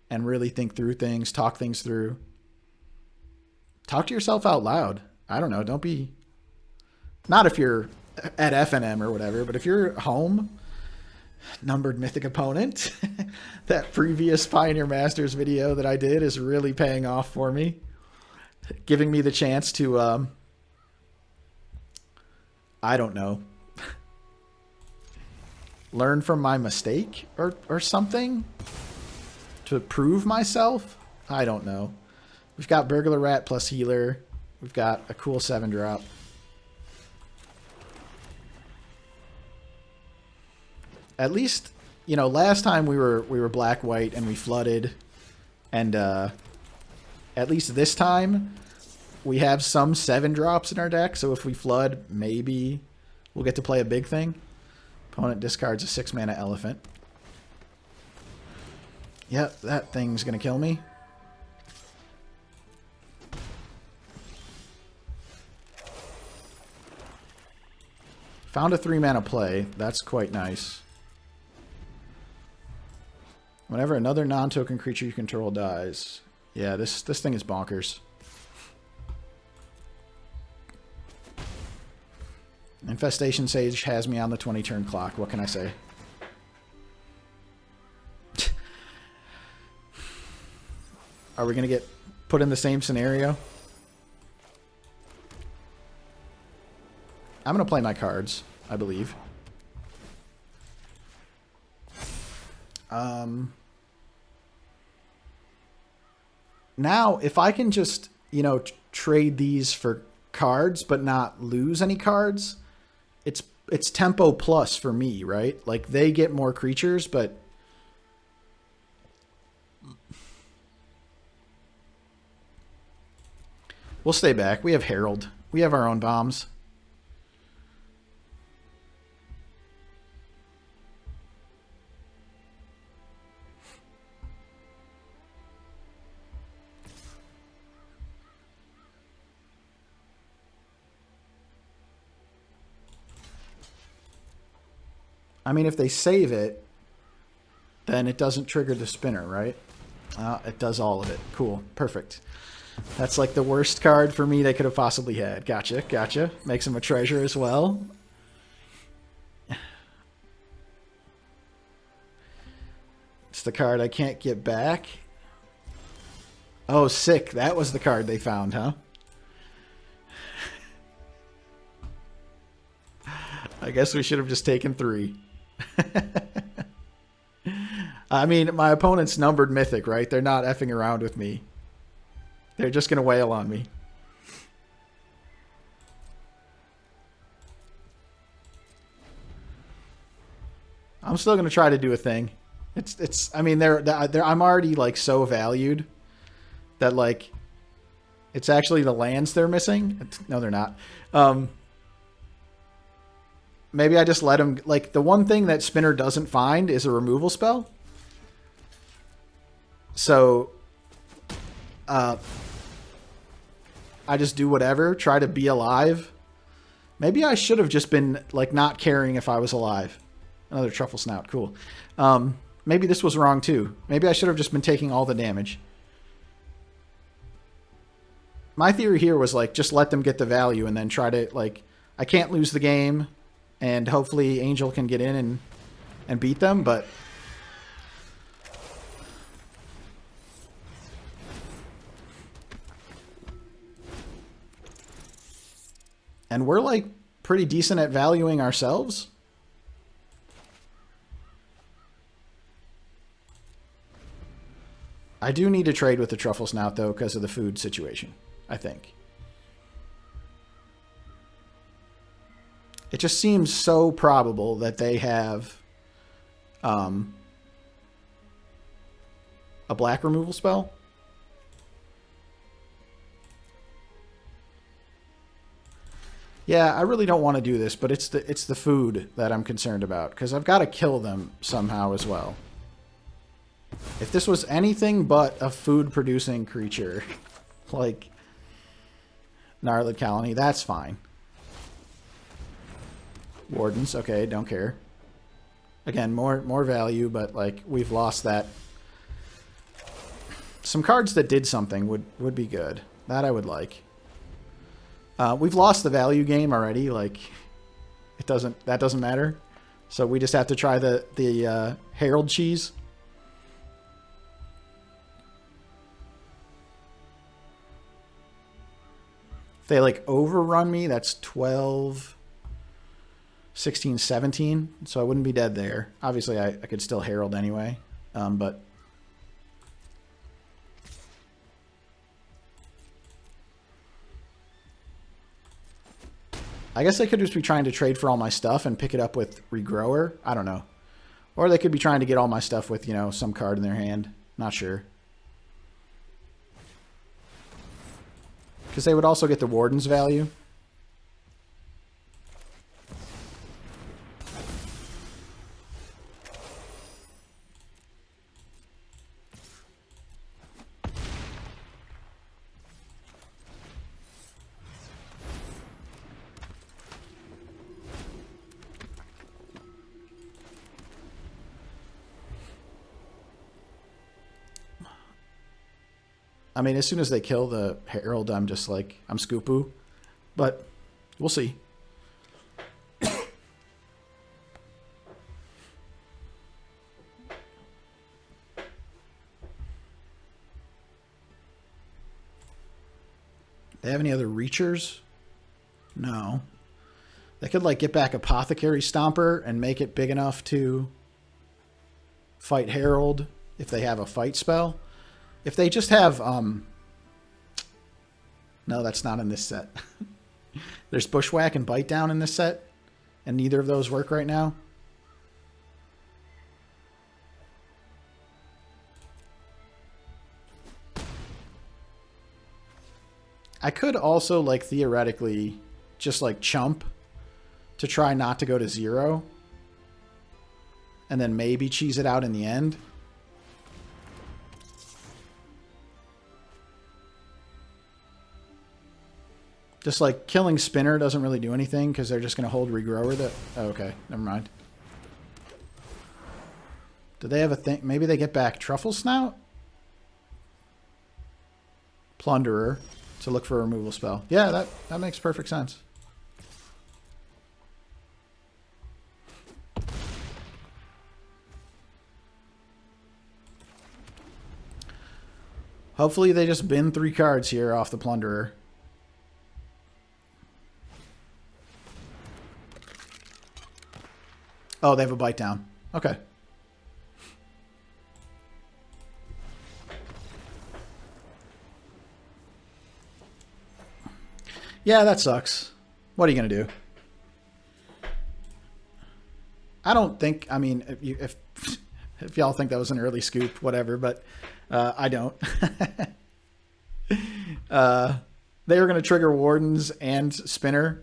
S1: and really think through things, talk things through. Talk to yourself out loud. I don't know, don't be... Not if you're at FNM or whatever, but if you're home, numbered mythic opponent, that previous Pioneer Masters video that I did is really paying off for me. Giving me the chance to... I don't know, learn from my mistake or something to prove myself. I don't know. We've got Burglar Rat plus Healer. We've got a cool 7-drop. At least, you know, last time we were black-white and we flooded, and at least this time we have some 7-drops in our deck, so if we flood, maybe we'll get to play a big thing. Opponent discards a 6-mana elephant. Yep, that thing's going to kill me. Found a 3-mana play. That's quite nice. Whenever another non-token creature you control dies. Yeah, this thing is bonkers. Infestation Sage has me on the 20-turn clock. What can I say? Are we going to get put in the same scenario? I'm going to play my cards, I believe. now if I can just, you know, trade these for cards but not lose any cards, it's tempo plus for me, right? Like they get more creatures, but we'll stay back. We have Herald. We have our own bombs. I mean, if they save it, then it doesn't trigger the spinner, right? It does all of it. Cool. Perfect. That's like the worst card for me they could have possibly had. Gotcha. Gotcha. Makes him a treasure as well. It's the card I can't get back. Oh, sick. That was the card they found, huh? I guess we should have just taken 3. I mean, my opponent's numbered mythic, right? They're not effing around with me. They're just going to wail on me. I'm still going to try to do a thing. I mean, I'm already like so valued that like it's actually the lands they're missing. No, they're not. Maybe I just let him, like, the one thing that Spinner doesn't find is a removal spell. So, I just do whatever, try to be alive. Maybe I should have just been, like, not caring if I was alive. Another Truffle Snout, cool. Maybe this was wrong, too. Maybe I should have just been taking all the damage. My theory here was, like, just let them get the value and then try to, like, I can't lose the game. And hopefully Angel can get in and beat them, but and we're like pretty decent at valuing ourselves. I do need to trade with the Truffle Snout though because of the food situation, I think. It just seems so probable that they have a black removal spell. Yeah, I really don't want to do this, but it's the food that I'm concerned about because I've got to kill them somehow as well. If this was anything but a food-producing creature, like Gnarled Colony, that's fine. Wardens, okay, don't care. Again, more value, but like we've lost that. Some cards that did something would be good. That I would like. We've lost the value game already. Like that doesn't matter. So we just have to try the Herald cheese. If they like overrun me, that's 12. 16, 17, so I wouldn't be dead there. Obviously, I could still Herald anyway, but I guess they could just be trying to trade for all my stuff and pick it up with Regrower. I don't know. Or they could be trying to get all my stuff with, you know, some card in their hand. Not sure. Because they would also get the Warden's value. I mean, as soon as they kill the Herald, I'm just like, I'm Scoopoo. But we'll see. They have any other reachers? No. They could like get back Apothecary Stomper and make it big enough to fight Herald if they have a fight spell. If they just have, no, that's not in this set. There's Bushwhack and Bite Down in this set, and neither of those work right now. I could also, like, theoretically just, like, chump to try not to go to 0. And then maybe cheese it out in the end. Just, like, killing Spinner doesn't really do anything because they're just going to hold Regrower. Oh, okay, never mind. Do they have a thing? Maybe they get back Truffle Snout? Plunderer to look for a removal spell. Yeah, that makes perfect sense. Hopefully they just bin 3 cards here off the Plunderer. Oh, they have a Bite Down. Okay. Yeah, that sucks. What are you going to do? I don't think, I mean, if y'all think that was an early scoop, whatever, but I don't. They were going to trigger Wardens and Spinner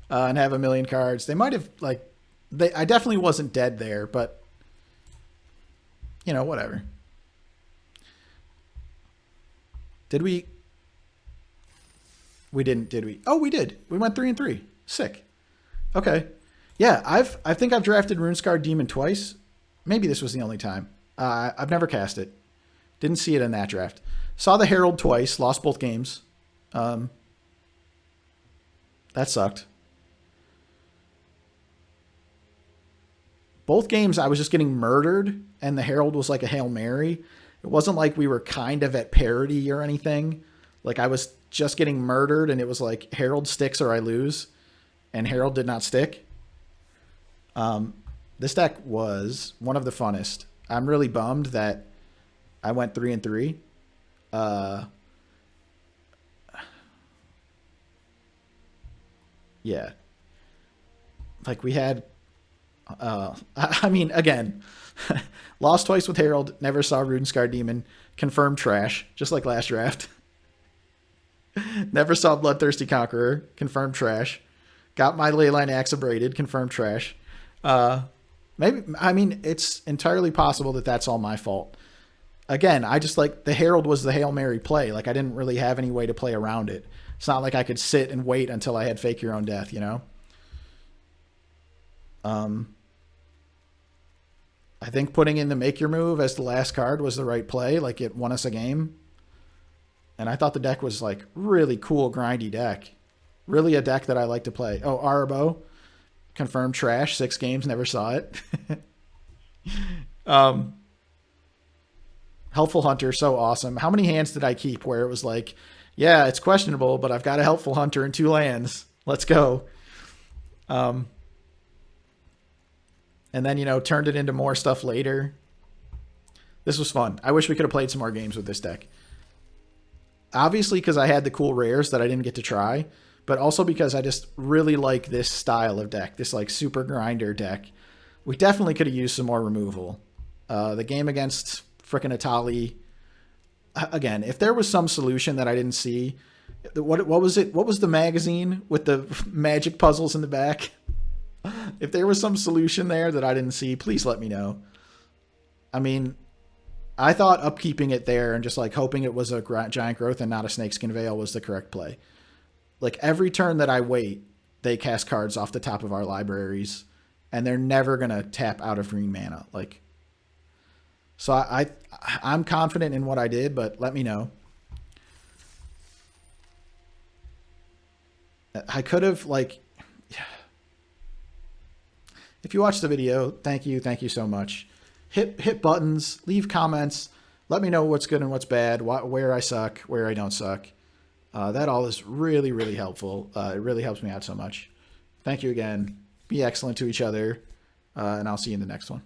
S1: and have a million cards. They might have, like, I definitely wasn't dead there, but, you know, whatever. Did we? We didn't, did we? Oh, we did. We went 3 and 3. Sick. Okay. Yeah, I think I've drafted Runescarred Demon twice. Maybe this was the only time. I've never cast it. Didn't see it in that draft. Saw the Herald twice. Lost both games. That sucked. Both games I was just getting murdered, and the Herald was like a Hail Mary. It wasn't like we were kind of at parity or anything. Like, I was just getting murdered, and it was like Herald sticks or I lose, and Herald did not stick. This deck was one of the funnest. I'm really bummed that I went 3 and 3. Yeah. Like, we had... I mean, again, lost twice with Herald, never saw Runescarred Demon, confirmed trash, just like last draft. Never saw Bloodthirsty Conqueror, confirmed trash. Got my Leyline Axe abraded, confirmed trash. Maybe, I mean, it's entirely possible that that's all my fault. Again, I just, like, the Herald was the Hail Mary play. Like, I didn't really have any way to play around it. It's not like I could sit and wait until I had Fake Your Own Death, you know? I think putting in the Make Your Move as the last card was the right play. Like, it won us a game. And I thought the deck was, like, really cool, grindy deck. Really a deck that I like to play. Oh, Arbo. Confirmed trash. 6 games, never saw it. Helpful Hunter, so awesome. How many hands did I keep where it was like, yeah, it's questionable, but I've got a Helpful Hunter in 2 lands. Let's go. And then, you know, turned it into more stuff later. This was fun. I wish we could have played some more games with this deck. Obviously, because I had the cool rares that I didn't get to try, but also because I just really like this style of deck, this, like, super grinder deck. We definitely could have used some more removal. The game against frickin' Atali, again, if there was some solution that I didn't see, what was it? What was the magazine with the magic puzzles in the back? If there was some solution there that I didn't see, please let me know. I mean, I thought upkeeping it there and just, like, hoping it was a giant growth and not a snakeskin veil was the correct play. Like, every turn that I wait, they cast cards off the top of our libraries, and they're never going to tap out of green mana. Like, so I'm confident in what I did, but let me know. I could have, like... If you watched the video, thank you so much. Hit buttons, leave comments, let me know what's good and what's bad, where I suck, where I don't suck. That all is really, really helpful. It really helps me out so much. Thank you again. Be excellent to each other, and I'll see you in the next one.